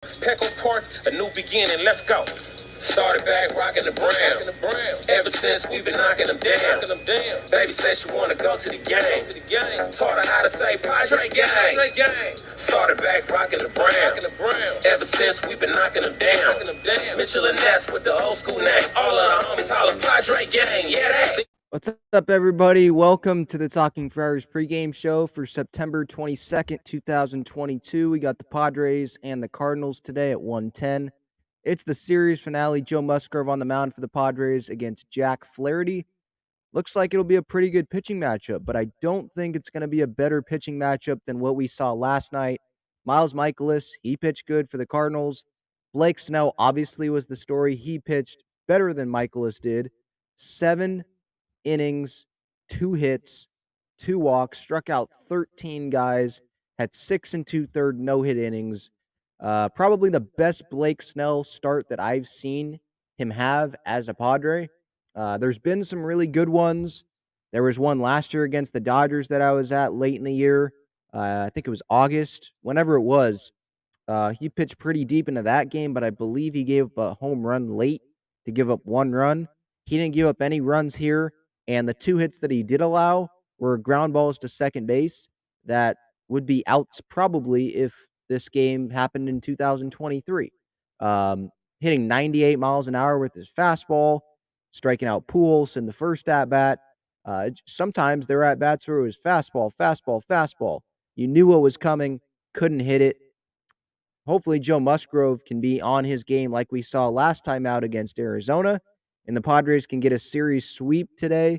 Petco Park, a new beginning, let's go. Started back rocking the brown. Ever since we've been knocking them down. Baby said she wanna go to the game. Taught her how to say Padre gang. Started back rocking the brown. Ever since we've been knocking them down. Mitchell and Ness with the old school name. All of the homies holler Padre gang. Yeah, that. What's up, everybody? Welcome to the Talking Friars pregame show for September 22nd, 2022. We got the Padres and the Cardinals today at 1:10. It's the series finale. Joe Musgrove on the mound for the Padres against Jack Flaherty. Looks like it'll be a pretty good pitching matchup, but I don't think it's going to be a better pitching matchup than what we saw last night. Miles Mikolas, he pitched good for the Cardinals. Blake Snell obviously was the story. He pitched better than Mikolas did. 7 innings, 2 hits, 2 walks, struck out 13 guys, had 6 and 2/3 no-hit innings. Probably the best Blake Snell start that I've seen him have as a Padre. There's been some really good ones. There was one last year against the Dodgers that I was at late in the year. I think it was August, whenever it was. He pitched pretty deep into that game, but I believe he gave up a home run late to give up 1 run. He didn't give up any runs here, and the 2 hits that he did allow were ground balls to second base that would be outs probably if this game happened in 2023. Hitting 98 miles an hour with his fastball, striking out Pujols in the first at-bat. Sometimes there were at-bats where it was fastball, fastball, fastball. You knew what was coming, couldn't hit it. Hopefully, Joe Musgrove can be on his game like we saw last time out against Arizona, and the Padres can get a series sweep today.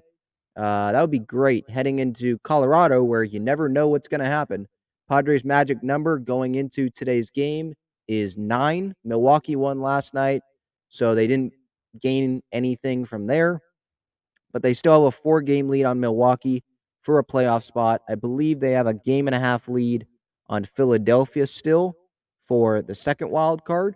That would be great heading into Colorado, where you never know what's going to happen. Padres' magic number going into today's game is 9. Milwaukee won last night, so they didn't gain anything from there, but they still have a 4-game lead on Milwaukee for a playoff spot. I believe they have a game-and-a-half lead on Philadelphia still for the second wild card.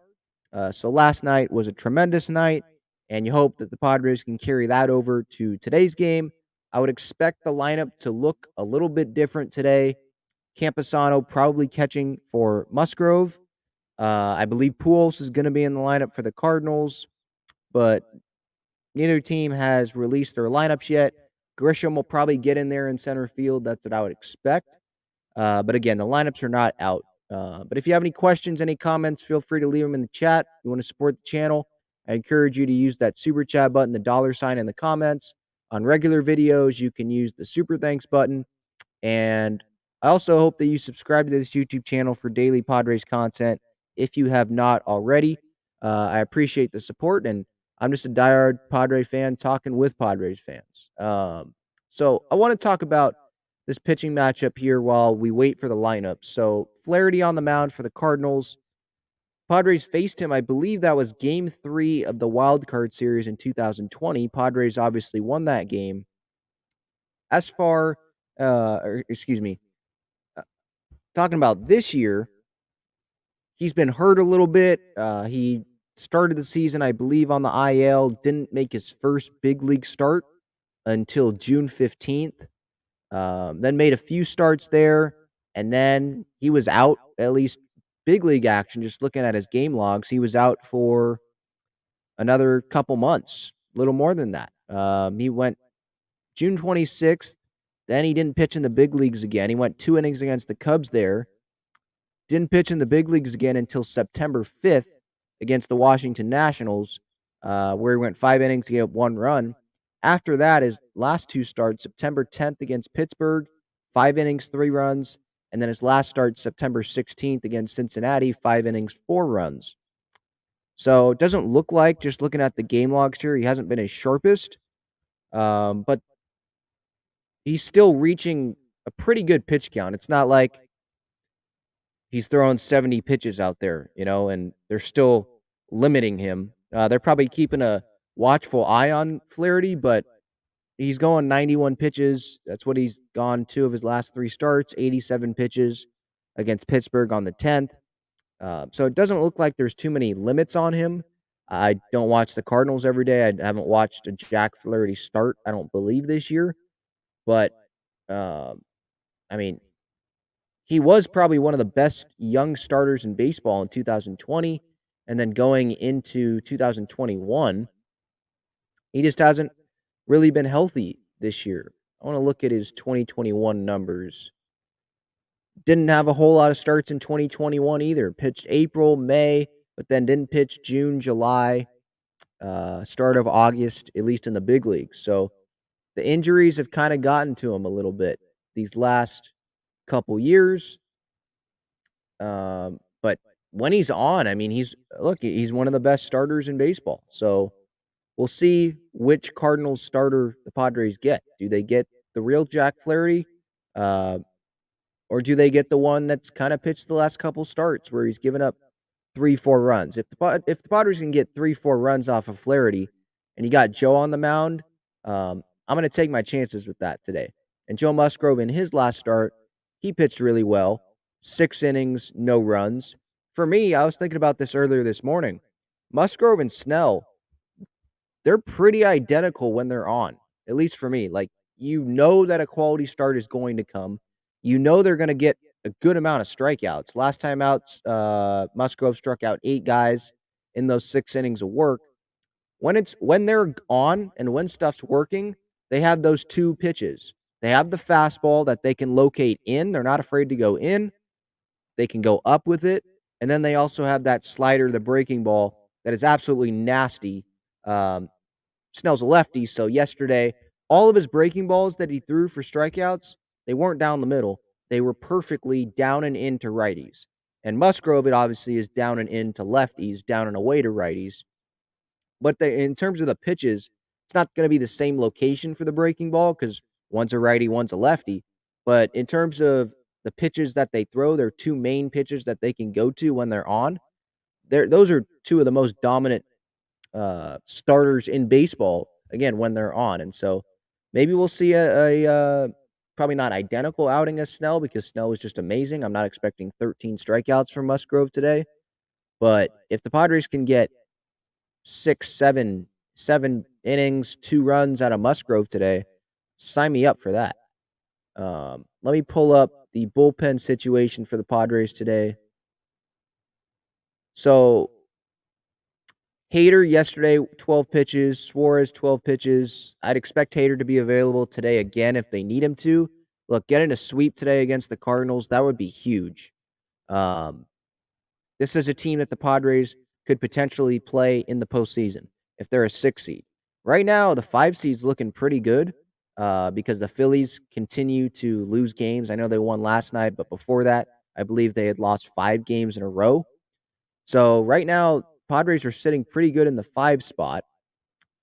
So last night was a tremendous night, and you hope that the Padres can carry that over to today's game. I would expect the lineup to look a little bit different today. Campusano probably catching for Musgrove. I believe Pujols is going to be in the lineup for the Cardinals, but neither team has released their lineups yet. Grisham will probably get in there in center field. That's what I would expect. But again, the lineups are not out. But if you have any questions, any comments, feel free to leave them in the chat. If you want to support the channel, I encourage you to use that super chat button, the $ in the comments. On regular videos, you can use the super thanks button. And I also hope that you subscribe to this YouTube channel for daily Padres content if you have not already. I appreciate the support, and I'm just a diehard Padre fan talking with Padres fans. So I want to talk about this pitching matchup here while we wait for the lineup. So Flaherty on the mound for the Cardinals. Padres faced him, I believe that was game 3 of the wild card series in 2020. Padres obviously won that game. As far, excuse me, talking about this year, he's been hurt a little bit. He started the season, I believe, on the IL, didn't make his first big league start until June 15th. Then made a few starts there, and then he was out, at least big league action, just looking at his game logs. He was out for another couple months, a little more than that. He went June 26th, then he didn't pitch in the big leagues again. He went 2 innings against the Cubs there. Didn't pitch in the big leagues again until September 5th against the Washington Nationals, where he went 5 innings to get 1 run. After that, his last 2 starts, September 10th against Pittsburgh, 5 innings, 3 runs, and then his last start, September 16th against Cincinnati, 5 innings, 4 runs. So it doesn't look like, just looking at the game logs here, he hasn't been his sharpest, but he's still reaching a pretty good pitch count. It's not like he's throwing 70 pitches out there, and they're still limiting him. They're probably keeping a watchful eye on Flaherty, but he's going 91 pitches. That's what he's gone 2 of his last 3 starts, 87 pitches against Pittsburgh on the 10th. So it doesn't look like there's too many limits on him. I don't watch the Cardinals every day. I haven't watched a Jack Flaherty start, I don't believe, this year. But, I mean, he was probably one of the best young starters in baseball in 2020, and then going into 2021, he just hasn't really been healthy this year. I want to look at his 2021 numbers. Didn't have a whole lot of starts in 2021 either. Pitched April, May, but then didn't pitch June, July, start of August, at least in the big leagues. So the injuries have kind of gotten to him a little bit these last couple years. But when he's on, I mean, he's one of the best starters in baseball. So we'll see which Cardinals starter the Padres get. Do they get the real Jack Flaherty? Uh, or do they get the one that's kind of pitched the last couple starts where he's given up 3-4 runs? If the Padres can get 3-4 runs off of Flaherty, and you got Joe on the mound, I'm going to take my chances with that today. And Joe Musgrove in his last start, he pitched really well. 6 innings, no runs. For me, I was thinking about this earlier this morning. Musgrove and Snell, they're pretty identical when they're on, at least for me. Like, you know that a quality start is going to come. You know they're going to get a good amount of strikeouts. Last time out, Musgrove struck out 8 guys in those 6 innings of work. When they're on and when stuff's working, they have those 2 pitches. They have the fastball that they can locate in. They're not afraid to go in. They can go up with it. And then they also have that slider, the breaking ball, that is absolutely nasty. Snell's a lefty, so yesterday, all of his breaking balls that he threw for strikeouts, they weren't down the middle. They were perfectly down and into righties. And Musgrove, it obviously is down and into lefties, down and away to righties. But in terms of the pitches, it's not going to be the same location for the breaking ball because one's a righty, one's a lefty. But in terms of the pitches that they throw, their 2 main pitches that they can go to when they're on, those are 2 of the most dominant starters in baseball, again, when they're on. And so maybe we'll see a probably not identical outing as Snell because Snell was just amazing. I'm not expecting 13 strikeouts from Musgrove today. But if the Padres can get 6, 7 innings, 2 runs out of Musgrove today, sign me up for that. Let me pull up the bullpen situation for the Padres today. So Hader yesterday, 12 pitches. Suarez, 12 pitches. I'd expect Hader to be available today again if they need him to. Look, getting a sweep today against the Cardinals, that would be huge. This is a team that the Padres could potentially play in the postseason if they're a 6 seed. Right now, the 5 seed's looking pretty good because the Phillies continue to lose games. I know they won last night, but before that, I believe they had lost 5 games in a row. So right now, Padres are sitting pretty good in the 5 spot,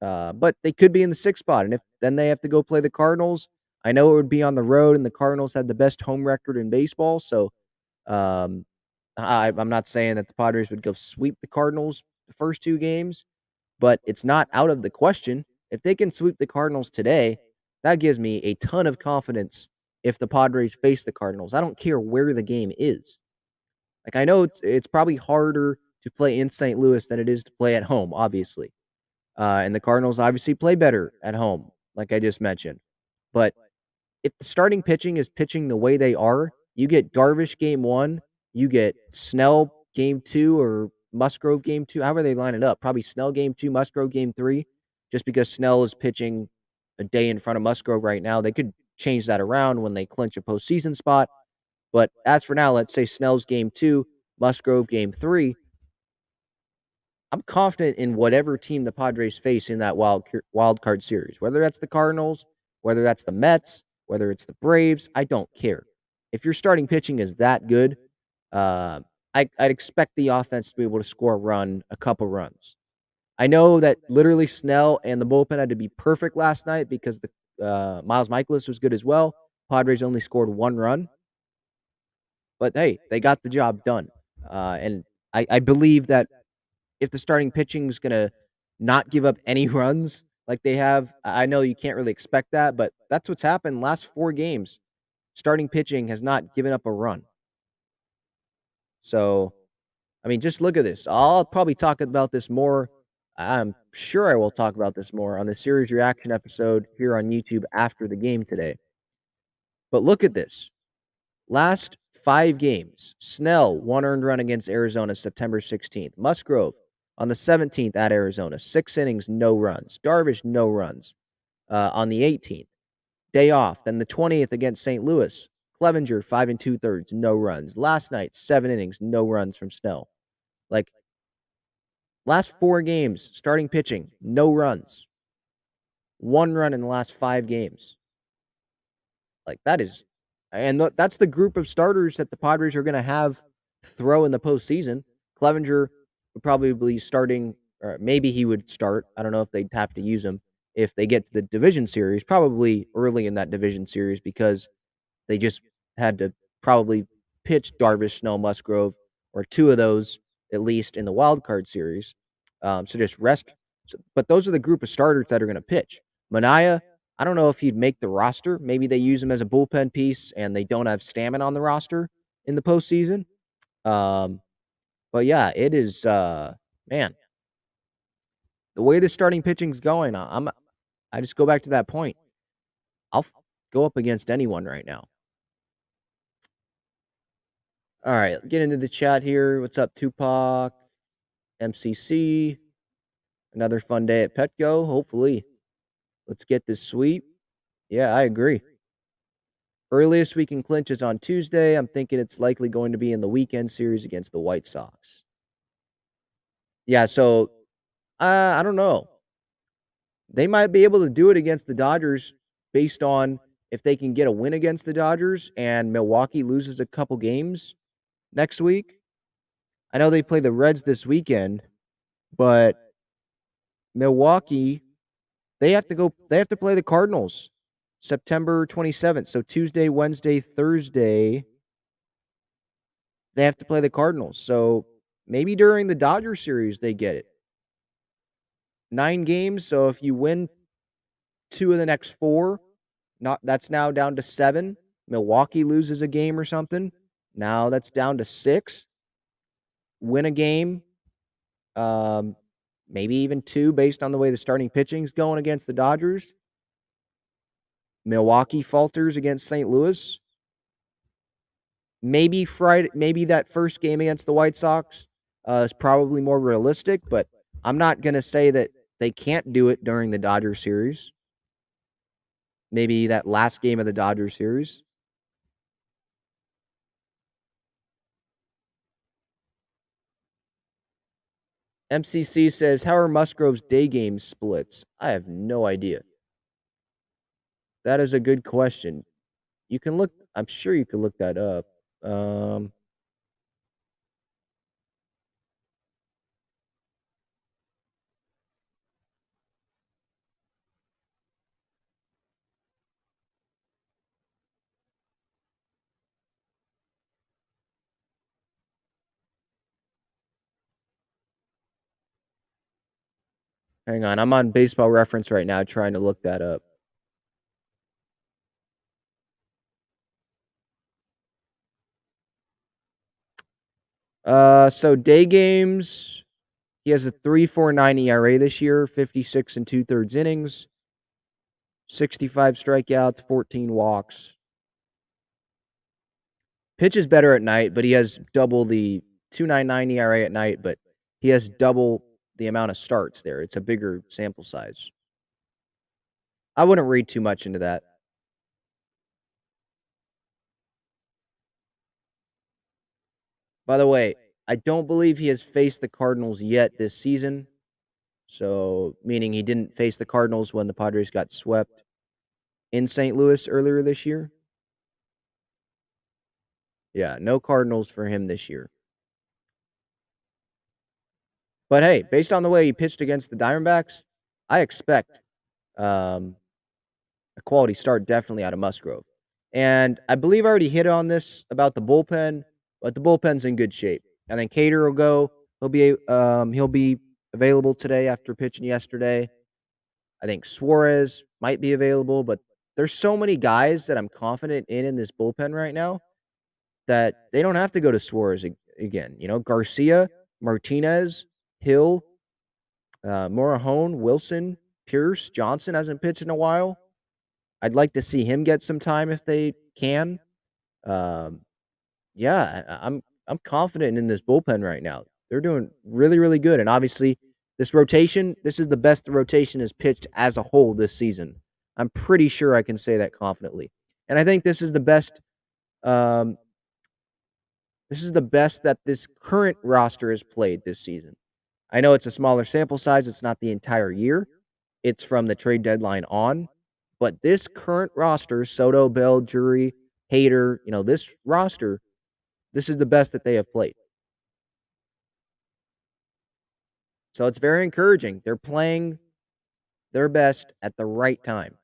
but they could be in the 6 spot. And if then they have to go play the Cardinals, I know it would be on the road, and the Cardinals had the best home record in baseball. So um, I'm not saying that the Padres would go sweep the Cardinals the first 2 games, but it's not out of the question. If they can sweep the Cardinals today, that gives me a ton of confidence if the Padres face the Cardinals. I don't care where the game is. Like, I know it's probably harder to play in St. Louis than it is to play at home, obviously. And the Cardinals obviously play better at home, like I just mentioned. But if the starting pitching is pitching the way they are, you get Darvish game 1, you get Snell game 2 or Musgrove game 2, however they line it up. Probably Snell game 2, Musgrove game 3, just because Snell is pitching a day in front of Musgrove right now. They could change that around when they clinch a postseason spot. But as for now, let's say Snell's game 2, Musgrove game 3. I'm confident in whatever team the Padres face in that wild card series, whether that's the Cardinals, whether that's the Mets, whether it's the Braves. I don't care. If your starting pitching is that good, I'd expect the offense to be able to score a couple runs. I know that literally Snell and the bullpen had to be perfect last night because the Miles Michaelis was good as well. Padres only scored 1 run. But hey, they got the job done. And I believe that if the starting pitching is going to not give up any runs like they have, I know you can't really expect that, but that's what's happened last 4 games. Starting pitching has not given up a run. So, I mean, just look at this. I'll probably talk about this more. I'm sure I will talk about this more on the series reaction episode here on YouTube after the game today. But look at this. Last 5 games. Snell, 1 earned run against Arizona September 16th. Musgrove on the 17th at Arizona, 6 innings, no runs. Darvish, no runs on the 18th. Day off. Then the 20th against St. Louis. Clevenger, 5 and 2/3, no runs. Last night, 7 innings, no runs from Snell. Like, last 4 games, starting pitching, no runs. 1 run in the last 5 games. Like, that is, and that's the group of starters that the Padres are going to have throw in the postseason. Clevenger would probably be starting, or maybe he would start. I don't know if they'd have to use him if they get to the division series, probably early in that division series, because they just had to probably pitch Darvish, Snell, Musgrove, or 2 of those at least in the wild card series. So just rest. But those are the group of starters that are going to pitch. Manaea, I don't know if he'd make the roster. Maybe they use him as a bullpen piece and they don't have stamina on the roster in the postseason. But yeah, it is, man, the way the starting pitching's going, I just go back to that point. I'll go up against anyone right now. All right, get into the chat here. What's up, Tupac? MCC. Another fun day at Petco, hopefully. Let's get this sweep. Yeah, I agree. Earliest we can clinch is on Tuesday. I'm thinking it's likely going to be in the weekend series against the White Sox. Yeah, so I don't know. They might be able to do it against the Dodgers based on if they can get a win against the Dodgers and Milwaukee loses a couple games next week. I know they play the Reds this weekend, but Milwaukee, they have to play the Cardinals September 27th. So Tuesday, Wednesday, Thursday, they have to play the Cardinals. So maybe during the Dodger series they get it. 9 games, so if you win 2 of the next 4, that's now down to 7. Milwaukee loses a game or something. Now that's down to 6. Win a game, maybe even 2 based on the way the starting pitching's going against the Dodgers. Milwaukee falters against St. Louis. Maybe that first game against the White Sox is probably more realistic, but I'm not going to say that they can't do it during the Dodger series. Maybe that last game of the Dodger series. MCC says, how are Musgrove's day game splits? I have no idea. That is a good question. You can look, I'm sure you can look that up. Hang on, I'm on Baseball Reference right now trying to look that up. So day games, he has a 3.49 ERA this year, 56 and 2/3 innings, 65 strikeouts, 14 walks. Pitches better at night, but he has double the 2.99 ERA at night, but he has double the amount of starts there. It's a bigger sample size. I wouldn't read too much into that. By the way, I don't believe he has faced the Cardinals yet this season. So, meaning he didn't face the Cardinals when the Padres got swept in St. Louis earlier this year. Yeah, no Cardinals for him this year. But hey, based on the way he pitched against the Diamondbacks, I expect a quality start definitely out of Musgrove. And I believe I already hit on this about the bullpen, but the bullpen's in good shape. I think Cater will go. He'll be available today after pitching yesterday. I think Suarez might be available, but there's so many guys that I'm confident in this bullpen right now that they don't have to go to Suarez again. You know, Garcia, Martinez, Hill, Morahone, Wilson, Pierce, Johnson hasn't pitched in a while. I'd like to see him get some time if they can. Yeah, I'm confident in this bullpen right now. They're doing really, really good, and obviously, this is the best the rotation has pitched as a whole this season. I'm pretty sure I can say that confidently, and I think um, this is the best that this current roster has played this season. I know it's a smaller sample size, it's not the entire year, it's from the trade deadline on, but this current roster, Soto, Bell, Drury, Hader, this roster, this is the best that they have played. So it's very encouraging. They're playing their best at the right time.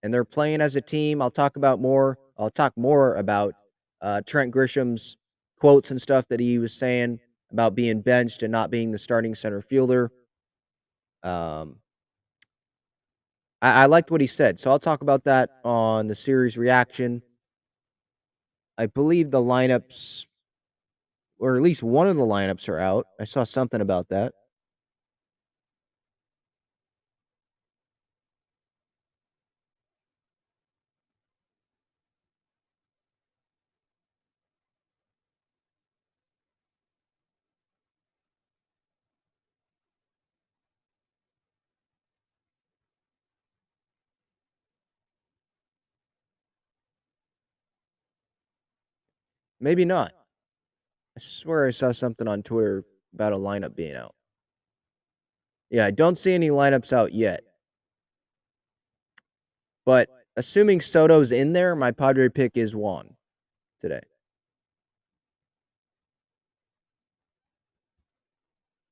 And they're playing as a team. I'll talk more about Trent Grisham's quotes and stuff that he was saying about being benched and not being the starting center fielder. Um, I liked what he said. So I'll talk about that on the series reaction. I believe the lineups, or at least one of the lineups, are out. I saw something about that. Maybe not. I swear I saw something on Twitter about a lineup being out. Yeah, I don't see any lineups out yet. But assuming Soto's in there, my Padre pick is Juan today.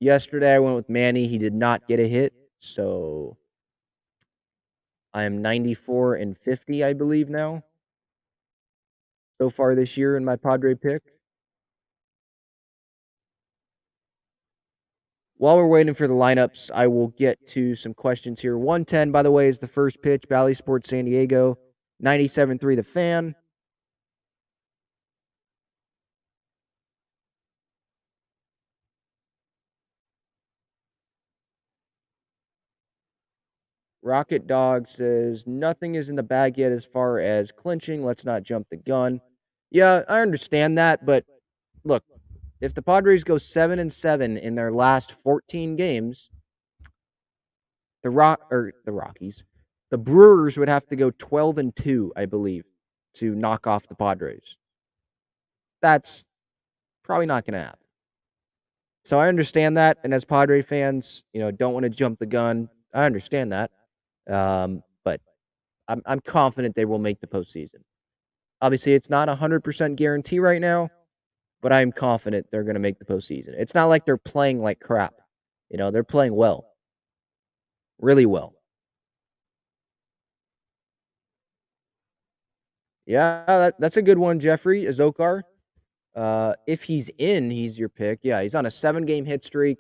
Yesterday, I went with Manny. He did not get a hit. So I am 94 and 50, I believe, now, so far this year in my Padre pick. While we're waiting for the lineups, I will get to some questions here. 110, by the way, is the first pitch. Valley Sports San Diego. 97.3 the fan. Rocket Dog says nothing is in the bag yet as far as clinching. Let's not jump the gun. Yeah, I understand that, but look, if the Padres go 7-7 in their last 14 games, the Rockies, the Brewers would have to go 12-2, I believe, to knock off the Padres. That's probably not going to happen. So I understand that, and as Padre fans, don't want to jump the gun. I understand that, but I'm confident they will make the postseason. Obviously, it's not 100% guarantee right now, but I'm confident they're going to make the postseason. It's not like they're playing like crap. They're playing well, really well. Yeah, that's a good one, Jeffrey Azokar. If he's in, he's your pick. Yeah, he's on a 7-game hit streak.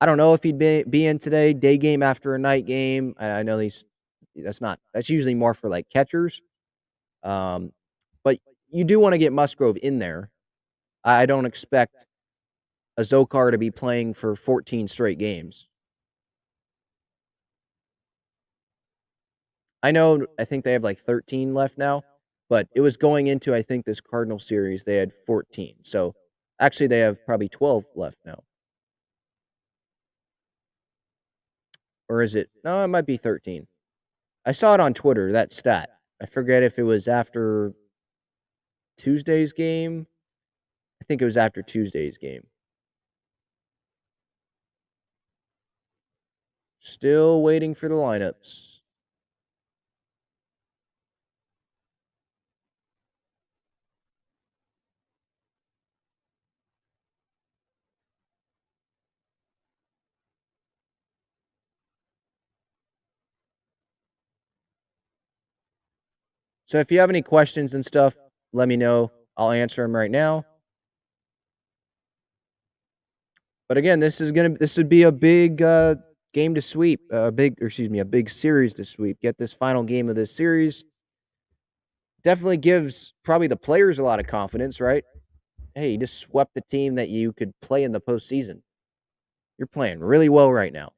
I don't know if he'd be in today, day game after a night game. I know that's usually more for like catchers. Um, but you do want to get Musgrove in there. I don't expect Azokar to be playing for 14 straight games. I think they have like 13 left now, but it was going into, I think, this Cardinal series, they had 14. So actually, they have probably 12 left now. Or is it? No, it might be 13. I saw it on Twitter, that stat. I forget if it was after Tuesday's game. I think it was after Tuesday's game. Still waiting for the lineups. So if you have any questions and stuff, let me know. I'll answer them right now. But again, this would be a big game to sweep, a big series to sweep. Get this final game of this series. Definitely gives probably the players a lot of confidence, right? Hey, you just swept the team that you could play in the postseason. You're playing really well right now.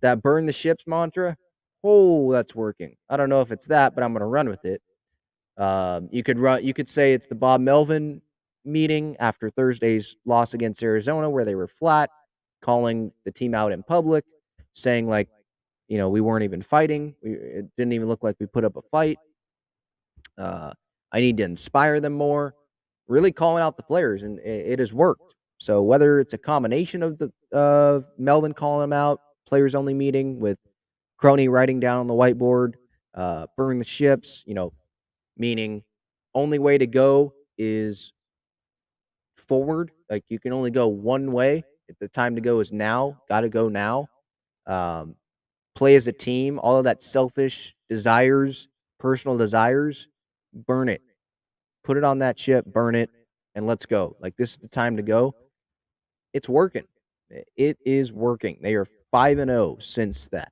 That burn the ships mantra, oh, that's working. I don't know if it's that, but I'm going to run with it. You could say it's the Bob Melvin meeting after Thursday's loss against Arizona, where they were flat, calling the team out in public, saying like, we weren't even fighting. It didn't even look like we put up a fight. I need to inspire them more. Really calling out the players, and it has worked. So whether it's a combination of the Melvin calling them out, players only meeting with Crony writing down on the whiteboard, burn the ships, meaning only way to go is forward. Like you can only go one way. The time to go is now. Got to go now. Um, Play as a team. All of that selfish desires, personal desires, burn it. Put it on that ship, burn it, and let's go. Like this is the time to go. It's working. It is working. They are 5-0 since that.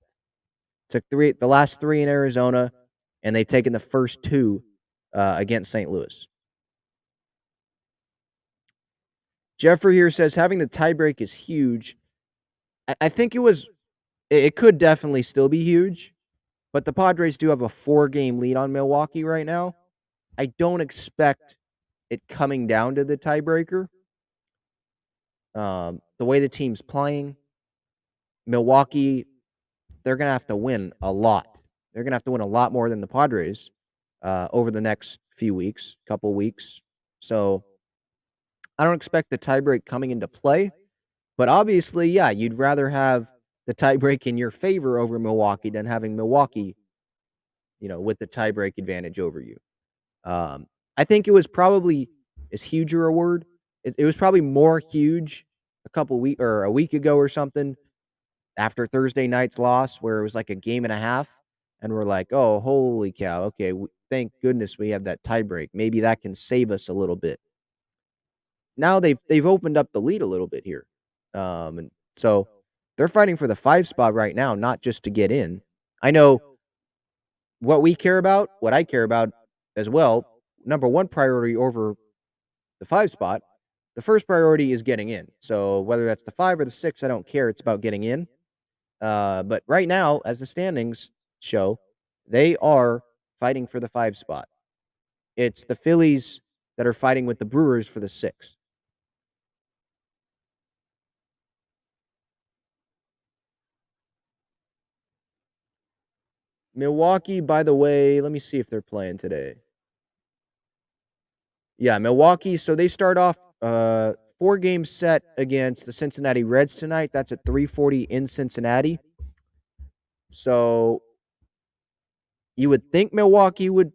Took the last three in Arizona, and they've taken the first two against St. Louis. Jeffrey here says having the tiebreak is huge. I think it could definitely still be huge, but the Padres do have a 4-game lead on Milwaukee right now. I don't expect it coming down to the tiebreaker. The way the team's playing, Milwaukee, they're going to have to win a lot. They're going to have to win a lot more than the Padres over the next couple weeks. So I don't expect the tiebreak coming into play. But obviously, yeah, you'd rather have the tiebreak in your favor over Milwaukee than having Milwaukee, with the tiebreak advantage over you. I think it was probably is huger a word. It was probably more huge a week ago or something after Thursday night's loss, where it was like a game and a half, and we're like, oh, holy cow! Okay, thank goodness we have that tiebreak. Maybe that can save us a little bit. Now they've opened up the lead a little bit here, and so they're fighting for the 5 spot right now, not just to get in. I know what I care about as well. Number one priority over the 5 spot. The first priority is getting in. So whether that's the 5 or the 6, I don't care. It's about getting in. But right now, as the standings show, they are fighting for the 5 spot. It's the Phillies that are fighting with the Brewers for the 6. Milwaukee, by the way, let me see if they're playing today. Yeah, Milwaukee. So they start off 4-game set against the Cincinnati Reds tonight. That's at 3:40 in Cincinnati. So you would think Milwaukee would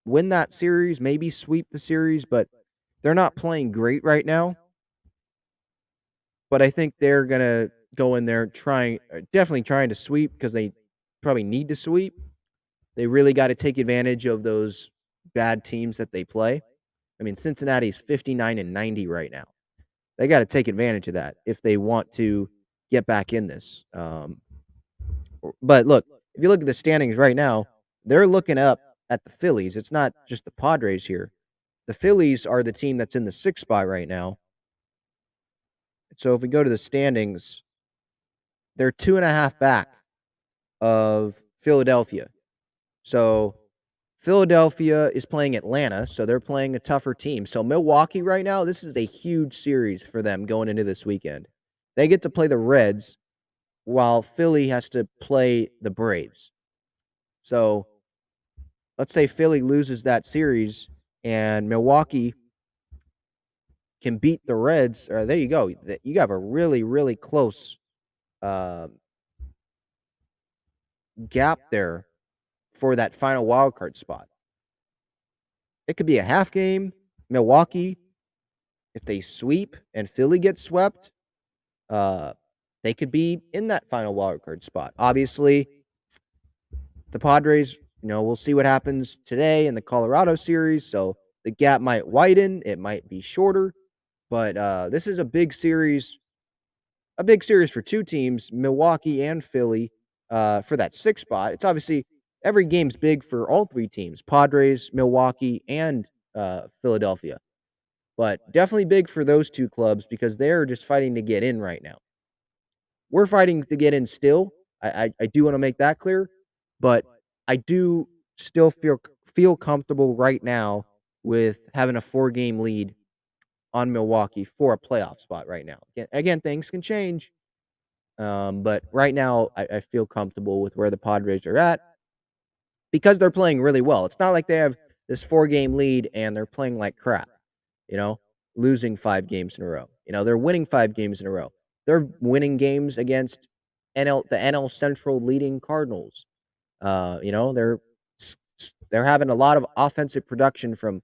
win that series, maybe sweep the series, but they're not playing great right now. But I think they're gonna go in there definitely trying to sweep because they probably need to sweep. They really got to take advantage of those bad teams that they play. I mean, Cincinnati's 59-90 right now. They got to take advantage of that if they want to get back in this. But look, if you look at the standings right now, they're looking up at the Phillies. It's not just the Padres here. The Phillies are the team that's in the 6th spot right now. So if we go to the standings, they're 2.5 back of Philadelphia. So Philadelphia is playing Atlanta, so they're playing a tougher team. So Milwaukee right now, this is a huge series for them going into this weekend. They get to play the Reds while Philly has to play the Braves. So let's say Philly loses that series and Milwaukee can beat the Reds. There you go. You have a really, really close gap there for that final wild card spot. It could be a half game. Milwaukee, if they sweep and Philly gets swept, they could be in that final wild card spot. Obviously, the Padres, we'll see what happens today in the Colorado series. So the gap might widen, it might be shorter, but this is a big series for two teams, Milwaukee and Philly, for that 6th spot. It's obviously every game's big for all three teams, Padres, Milwaukee, and Philadelphia. But definitely big for those two clubs because they're just fighting to get in right now. We're fighting to get in still. I do want to make that clear, but I do still feel comfortable right now with having a 4-game lead on Milwaukee for a playoff spot right now. Again, things can change, but right now I feel comfortable with where the Padres are at because they're playing really well. It's not like they have this 4-game lead and they're playing like crap, you know, losing 5 games in a row. They're winning 5 games in a row. They're winning games against the NL Central leading Cardinals. They're having a lot of offensive production from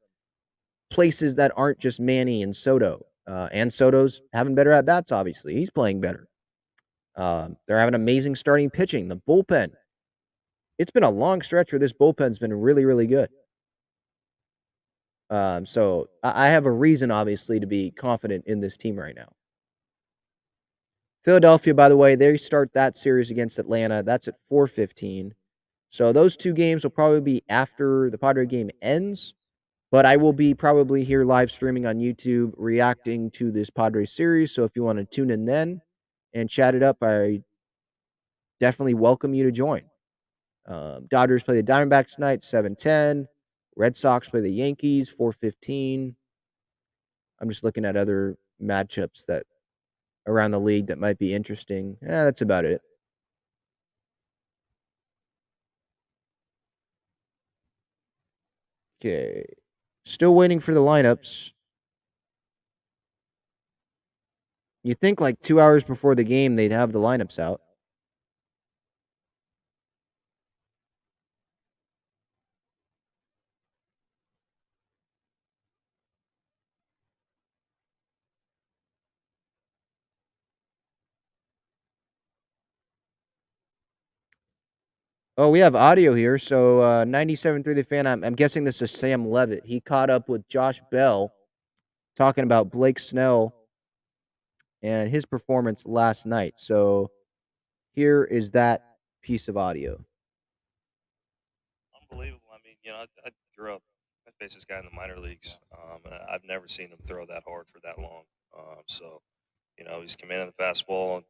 places that aren't just Manny and Soto. And Soto's having better at bats, obviously. He's playing better. They're having amazing starting pitching. The bullpen. It's been a long stretch where this bullpen's been really, really good. So I have a reason, obviously, to be confident in this team right now. Philadelphia, by the way, they start that series against Atlanta. That's at 4:15. So those 2 games will probably be after the Padre game ends. But I will be probably here live streaming on YouTube reacting to this Padres series. So if you want to tune in then and chat it up, I definitely welcome you to join. Dodgers play the Diamondbacks tonight, 7:10. Red Sox play the Yankees, 4:15. I'm just looking at other matchups that around the league that might be interesting. That's about it. Okay. Still waiting for the lineups. You think like 2 hours before the game they'd have the lineups out. Oh, we have audio here. So 97.3 The Fan. I'm guessing this is Sam Levitt. He caught up with Josh Bell talking about Blake Snell and his performance last night. So here is that piece of audio. Unbelievable. I mean, I grew up, I faced this guy in the minor leagues, and I've never seen him throw that hard for that long. He's commanding the fastball,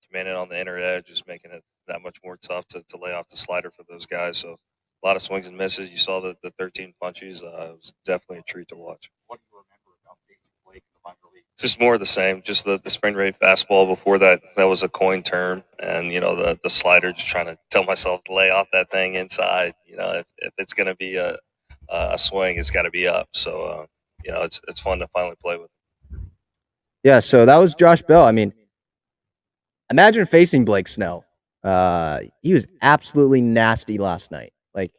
commanding on the inner edge, just making it that much more tough to lay off the slider for those guys. So a lot of swings and misses. You saw the 13 punches. It was definitely a treat to watch. What do you remember about facing Blake in the minor league? Just more of the same. Just the spring rate fastball. Before that was a coin term, and the slider. Just trying to tell myself to lay off that thing inside. If it's going to be a swing, it's got to be up. So it's fun to finally play with. Yeah, so that was Josh Bell. I mean, imagine facing Blake Snell. He was absolutely nasty last night. Like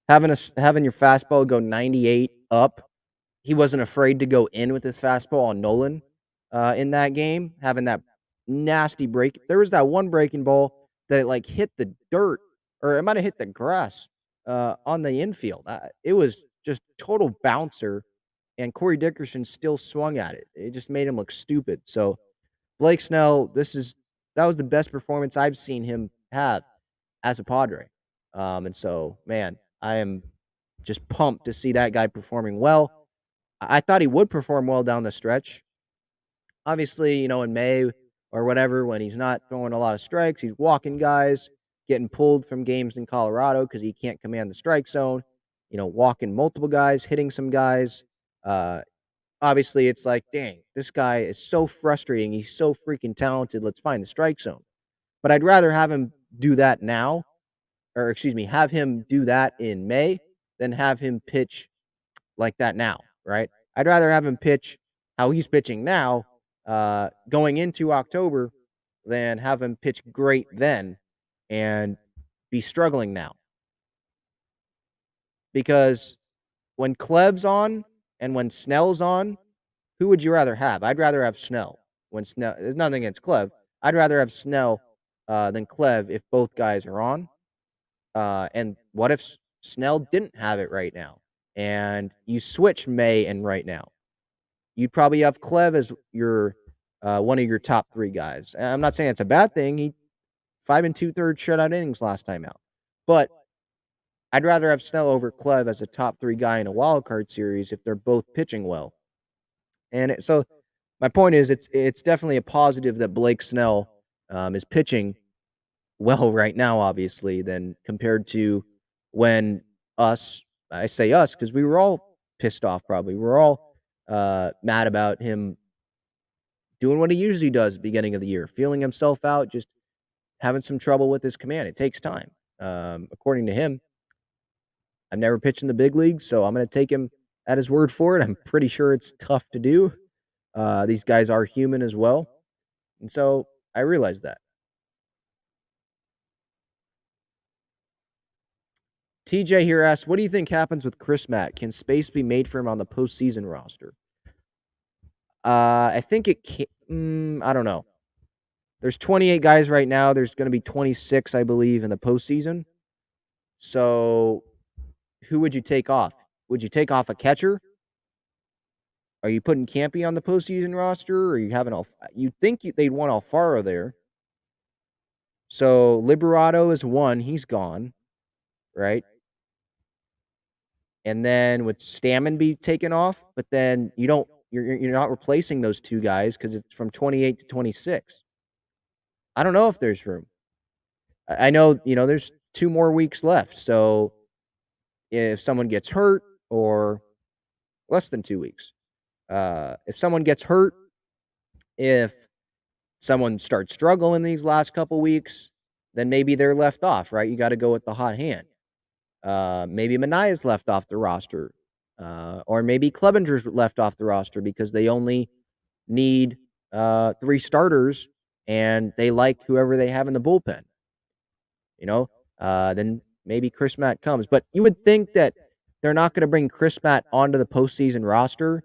having your fastball go 98 up. He wasn't afraid to go in with his fastball on Nolan in that game, having that nasty break. There was that one breaking ball that like hit the dirt or it might have hit the grass on the infield. It was just total bouncer, and Corey Dickerson still swung at it. It just made him look stupid. So Blake Snell, that was the best performance I've seen him have as a Padre. And so, man, I am just pumped to see that guy performing well. I thought he would perform well down the stretch. Obviously, in May or whatever, when he's not throwing a lot of strikes, he's walking guys, getting pulled from games in Colorado because he can't command the strike zone, walking multiple guys, hitting some guys. Uh, Obviously, it's like, dang, this guy is so frustrating. He's so freaking talented. Let's find the strike zone. But I'd rather have him do that now, or excuse me, have him do that in May than have him pitch like that now, right? I'd rather have him pitch how he's pitching now, going into October, than have him pitch great then and be struggling now. Because when Clev's on and when Snell's on, who would you rather have? I'd rather have Snell. When Snell, there's nothing against Clev. I'd rather have Snell than Clev if both guys are on. And what if Snell didn't have it right now? And you switch May and right now, you'd probably have Clev as your one of your top 3 guys. And I'm not saying it's a bad thing. He 5 2/3 shutout innings last time out, but I'd rather have Snell over Clev as a top 3 guy in a wild card series if they're both pitching well. And so my point is, it's definitely a positive that Blake Snell is pitching well right now, obviously, than compared to when us I say us because we were all pissed off. Probably we were all mad about him doing what he usually does at the beginning of the year, feeling himself out, just having some trouble with his command. It takes time. According to him, I've never pitched in the big leagues, so I'm going to take him at his word for it. I'm pretty sure it's tough to do. These guys are human as well. And so I realized that. TJ here asks, what do you think happens with Chris Matt? Can space be made for him on the postseason roster? I think it can. I don't know. There's 28 guys right now. There's going to be 26, I believe, in the postseason. So who would you take off? Would you take off a catcher? Are you putting Campy on the postseason roster? Or are you having you'd think they'd want Alfaro there. So Liberato is one. He's gone, right? And then would Stammen be taken off? But then you're not replacing those two guys because it's from 28 to 26. I don't know if there's room. I know, there's 2 more weeks left. So if someone gets hurt, or less than 2 weeks, if someone gets hurt, if someone starts struggling these last couple weeks, then maybe they're left off, right? You got to go with the hot hand. Maybe Manaea's left off the roster. Or maybe Clevenger's left off the roster because they only need 3 starters and they like whoever they have in the bullpen. Then maybe Chris Matt comes. But you would think that they're not going to bring Chris Matt onto the postseason roster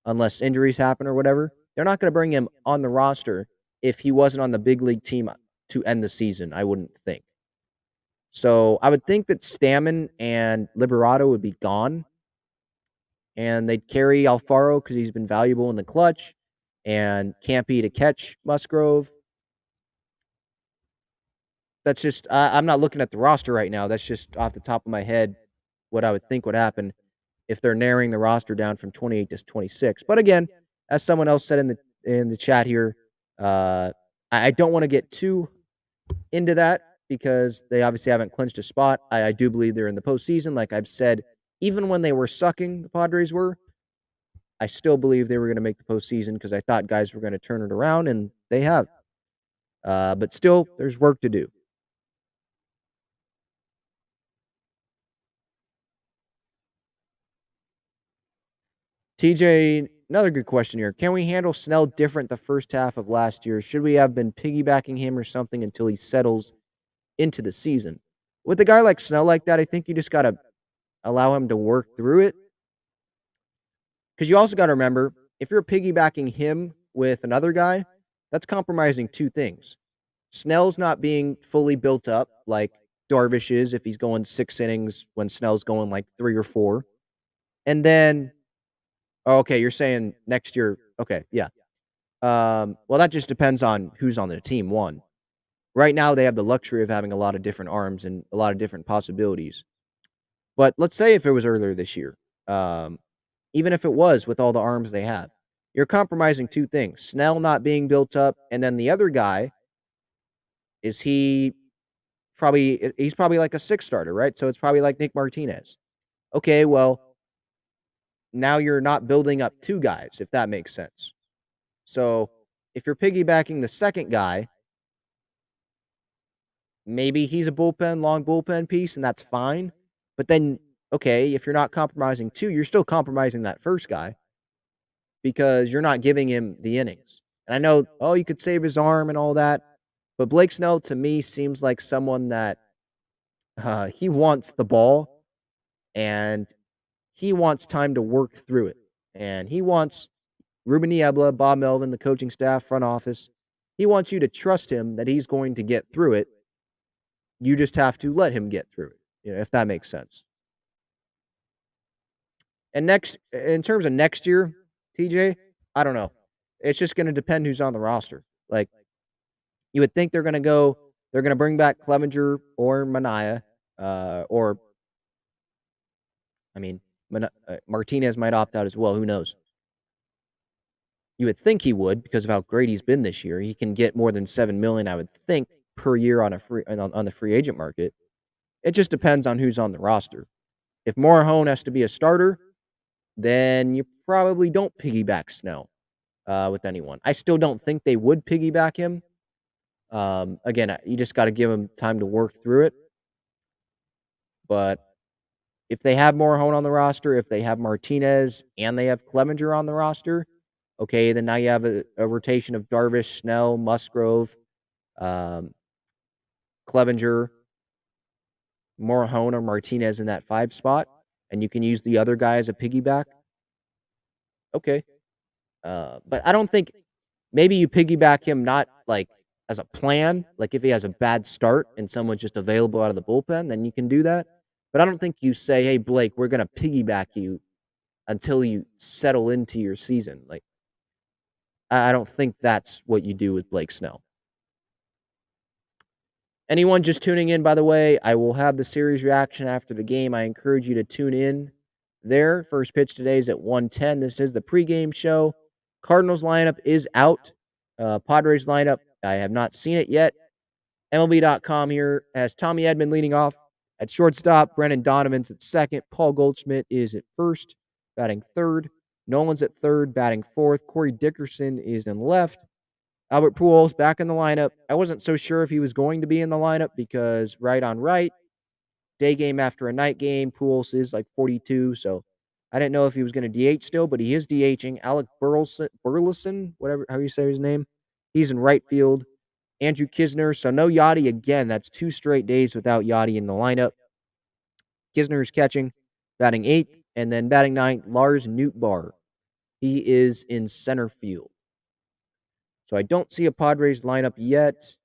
unless injuries happen or whatever. They're not going to bring him on the roster if he wasn't on the big league team to end the season, I wouldn't think. So I would think that Stammen and Liberato would be gone. And they'd carry Alfaro because he's been valuable in the clutch, and Campy to catch Musgrove. That's just, I'm not looking at the roster right now. That's just off the top of my head what I would think would happen if they're narrowing the roster down from 28 to 26. But again, as someone else said in the chat here, I don't want to get too into that because they obviously haven't clinched a spot. I do believe they're in the postseason. Like I've said, even when they were sucking, the Padres were, I still believe they were going to make the postseason because I thought guys were going to turn it around, and they have. But still, there's work to do. TJ, another good question here. Can we handle Snell different the first half of last year? Should we have been piggybacking him or something until he settles into the season? With a guy like Snell like that, I think you just got to allow him to work through it. Because you also got to remember, if you're piggybacking him with another guy, that's compromising 2 things. Snell's not being fully built up like Darvish is if he's going 6 innings when Snell's going like 3 or 4. And then, okay, you're saying next year. Okay, yeah. Well, that just depends on who's on the team, one. Right now, they have the luxury of having a lot of different arms and a lot of different possibilities. But let's say if it was earlier this year, even if it was with all the arms they have, you're compromising 2 things. Snell not being built up, and then the other guy, he's probably like a 6 starter, right? So it's probably like Nick Martinez. Okay, well, now you're not building up 2 guys, if that makes sense. So if you're piggybacking the second guy, maybe he's a long bullpen piece, and that's fine. But then, okay, if you're not compromising 2, you're still compromising that first guy because you're not giving him the innings. And I know, you could save his arm and all that, but Blake Snell to me seems like someone that he wants the ball and he wants time to work through it. And he wants Ruben Niebla, Bob Melvin, the coaching staff, front office. He wants you to trust him that he's going to get through it. You just have to let him get through it, if that makes sense. And in terms of next year, TJ, I don't know. It's just going to depend who's on the roster. Like, you would think they're going to bring back Clevenger or Manaea, Martinez might opt out as well. Who knows? You would think he would because of how great he's been this year. He can get more than $7 million, I would think, per year on the free agent market. It just depends on who's on the roster. If Morahone has to be a starter, then you probably don't piggyback Snell with anyone. I still don't think they would piggyback him. Again, you just got to give him time to work through it. But if they have Morahone on the roster, if they have Martinez and they have Clevenger on the roster, okay, then now you have a rotation of Darvish, Snell, Musgrove, Clevenger, Morahone, or Martinez in that 5 spot, and you can use the other guy as a piggyback. Okay. But I don't think maybe you piggyback him not like as a plan, like if he has a bad start and someone's just available out of the bullpen, then you can do that. But I don't think you say, "Hey Blake, we're going to piggyback you until you settle into your season." Like I don't think that's what you do with Blake Snell. Anyone just tuning in, by the way, I will have the series reaction after the game. I encourage you to tune in there. First pitch today is at 1:10. This is the pregame show. Cardinals lineup is out. Padres lineup, I have not seen it yet. MLB.com here has Tommy Edman leading off at shortstop. Brennan Donovan's at second. Paul Goldschmidt is at first, batting third. Nolan's at third, batting fourth. Corey Dickerson is in left. Albert Pujols back in the lineup. I wasn't so sure if he was going to be in the lineup because right on right, day game after a night game, Pujols is like 42, so I didn't know if he was going to DH still, but he is DHing. Alec Burleson, whatever how you say his name, he's in right field. Andrew Kisner, so no Yachty again. That's 2 straight days without Yachty in the lineup. Kisner is catching, batting 8th, and then batting 9th, Lars Nootbaar. He is in center field. So I don't see a Padres lineup yet.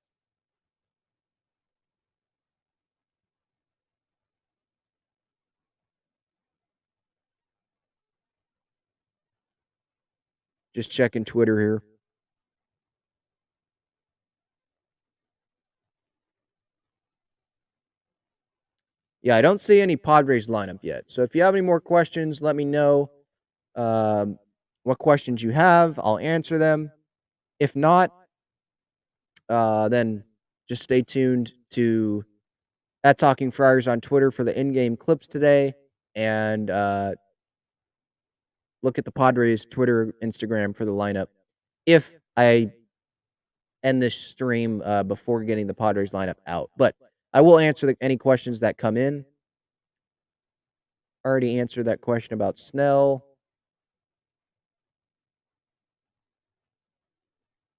Just checking Twitter here. Yeah, I don't see any Padres lineup yet. So if you have any more questions, let me know what questions you have. I'll answer them. If not, then just stay tuned to at Talking Friars on Twitter for the in-game clips today, and look at the Padres Twitter, Instagram for the lineup. If I end this stream before getting the Padres lineup out, but I will answer any questions that come in. Already answered that question about Snell.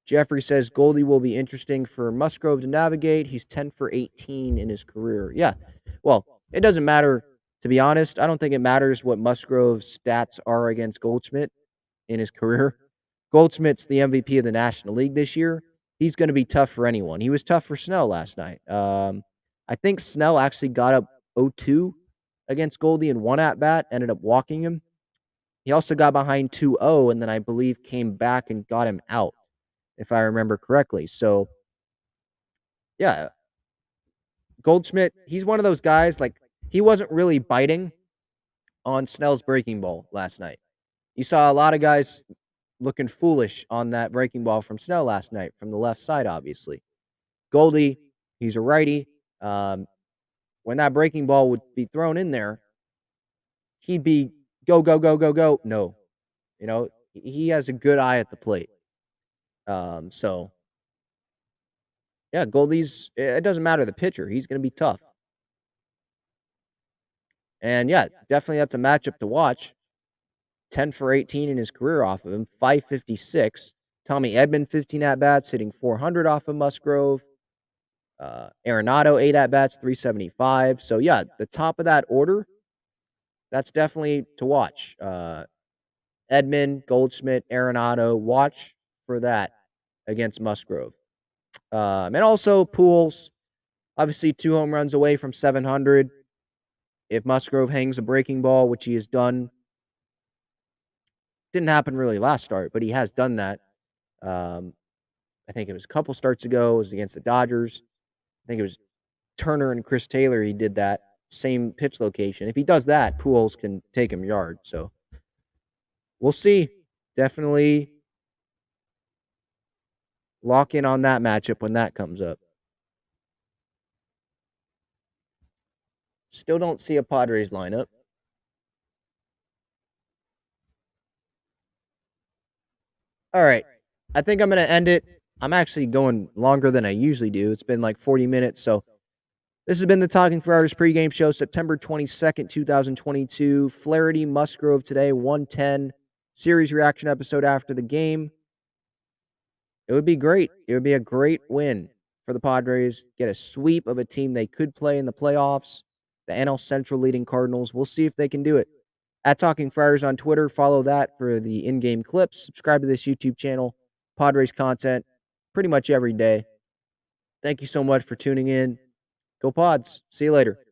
Jeffrey says Goldie will be interesting for Musgrove to navigate. He's 10 for 18 in his career. Yeah. Well, it doesn't matter, to be honest. I don't think it matters what Musgrove's stats are against Goldschmidt in his career. Goldschmidt's the MVP of the National League this year. He's going to be tough for anyone. He was tough for Snell last night. I think Snell actually got up 0-2 against Goldie in one at-bat, ended up walking him. He also got behind 2-0, and then I believe came back and got him out, if I remember correctly. So, yeah, Goldschmidt, he's one of those guys, like, he wasn't really biting on Snell's breaking ball last night. You saw a lot of guys looking foolish on that breaking ball from Snell last night from the left side, obviously. Goldie, he's a righty. When that breaking ball would be thrown in there, he'd be go, go, go, go, go. No. You know, he has a good eye at the plate. So, yeah, Goldie's, it doesn't matter the pitcher. He's going to be tough. And, yeah, definitely that's a matchup to watch. 10 for 18 in his career off of him, 556. Tommy Edman, 15 at-bats, hitting 400 off of Musgrove. Arenado, 8 at-bats, 375. So, yeah, the top of that order, that's definitely to watch. Edman, Goldschmidt, Arenado, watch for that against Musgrove. And also Pujols, obviously 2 home runs away from 700. If Musgrove hangs a breaking ball, which he has done, didn't happen really last start, but he has done that. I think it was a couple starts ago. It was against the Dodgers. I think it was Turner and Chris Taylor. He did that same pitch location. If he does that, Pujols can take him yard. So we'll see. Definitely lock in on that matchup when that comes up. Still don't see a Padres lineup. All right. I think I'm going to end it. I'm actually going longer than I usually do. It's been like 40 minutes. So this has been the Talking Friars pregame show, September 22nd, 2022. Flaherty, Musgrove today, 110. Series reaction episode after the game. It would be great. It would be a great win for the Padres. Get a sweep of a team they could play in the playoffs. The NL Central leading Cardinals. We'll see if they can do it. At Talking Friars on Twitter. Follow that for the in-game clips. Subscribe to this YouTube channel. Padres content pretty much every day. Thank you so much for tuning in. Go Pods. See you later.